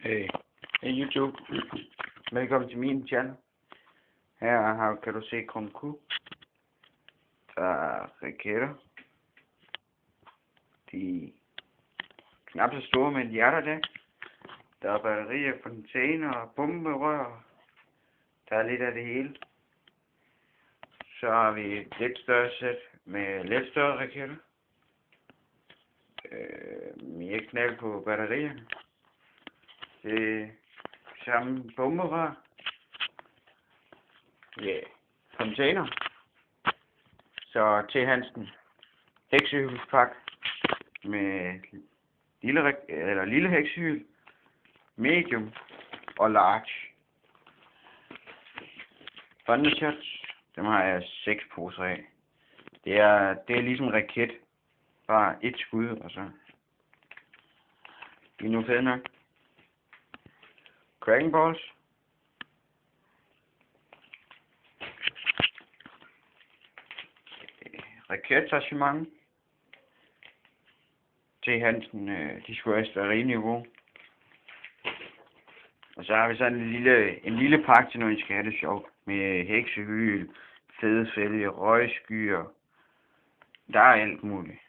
Hey YouTube, velkommen til min channel. Her kan du se Kron Q. Der er raketter. De er knap så store, men de er der. Der er batterier, container, bomberør. Der er lidt af det hele. Så har vi et lidt større sæt med lidt større raketter. Mere knald på batterierne. Det samme bomberør. Ja, container. Så til Hansen heksehyldspak med lille heksehyld, medium og large. Thundershots, dem har jeg 6 poser af. Det er ligesom raket, bare et skud og så. De er nu fede nok. Cracking balls. Raketagement. Til Hansen, de skulle også være rimelig gode. Og så har vi sådan en lille pakke til, når I skal have det sjovt. Med heksehyl, fede fælge, røgskyer. Der er alt muligt.